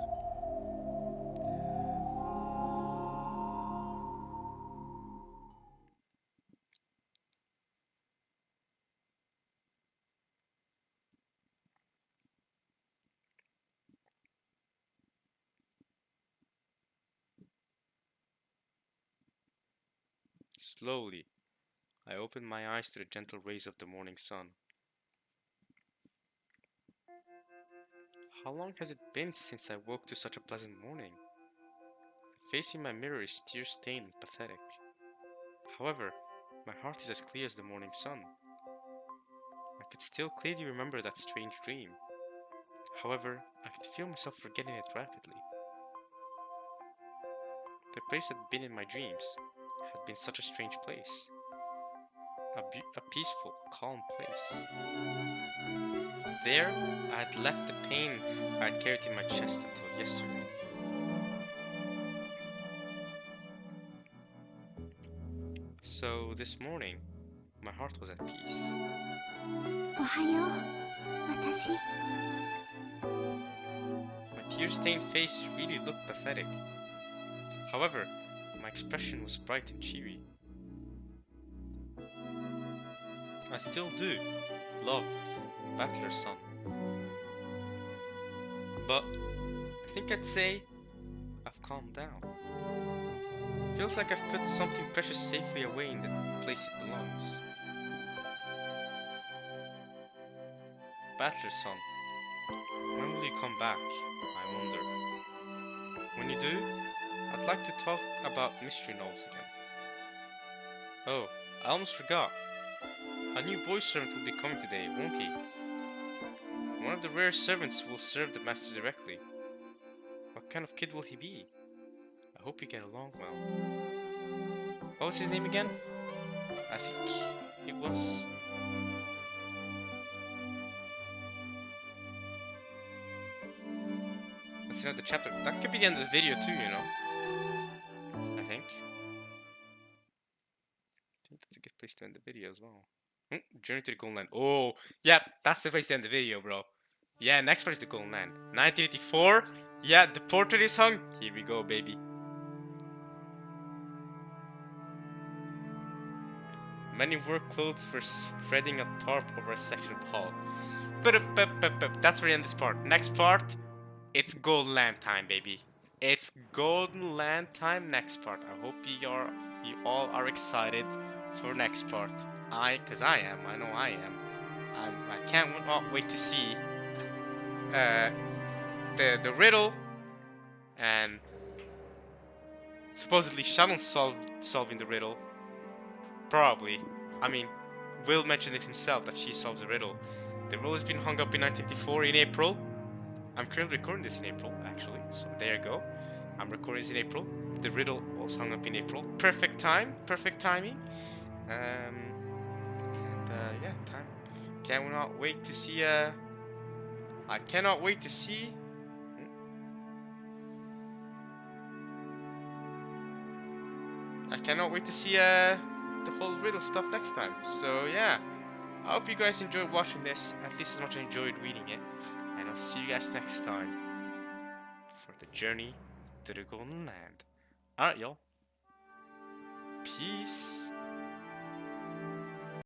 Slowly, I opened my eyes to the gentle rays of the morning sun. How long has it been since I woke to such a pleasant morning? The face in my mirror is tear-stained and pathetic. However, my heart is as clear as the morning sun. I could still clearly remember that strange dream. However, I could feel myself forgetting it rapidly. The place had been in my dreams had been such a strange place. A peaceful, calm place. There, I had left the pain I had carried in my chest until yesterday. So this morning, my heart was at peace. おはよう、私。 My tear-stained face really looked pathetic. However, my expression was bright and cheery. I still do love Battler's son. But I think I'd say I've calmed down. Feels like I've put something precious safely away in the place it belongs. Battler's son, when will you come back? I wonder. When you do, I'd like to talk about mystery novels again. Oh, I almost forgot. A new boy servant will be coming today, won't he? One of the rare servants who will serve the master directly. What kind of kid will he be? I hope you get along well. What was his name again? I think it was... That's another chapter. That could be the end of the video too, you know? I think that's a good place to end the video as well. Journey to the Golden Land. Oh, yeah, that's the place to end the video, bro. Yeah, next part is the Golden Land. 1984. Yeah, the portrait is hung. Here we go, baby. Many work clothes were spreading a tarp over a section of the hall. That's where we end this part. Next part, it's Golden Land time, baby. It's Golden Land time next part. I hope you all are excited for next part. Cause I am. I know I am. I can't wait to see the riddle and supposedly Shannon solving the riddle. Probably. I mean, Will mentioned it himself that she solves the riddle. The riddle has been hung up in 1994 in April. I'm currently recording this in April, actually. So there you go. I'm recording this in April. The riddle was hung up in April. Perfect time. Perfect timing. Yeah, time. Cannot wait to see. I cannot wait to see. I cannot wait to see the whole riddle stuff next time. So yeah, I hope you guys enjoyed watching this at least as much as I enjoyed reading it. And I'll see you guys next time for the journey to the Golden Land. Alright, y'all. Peace.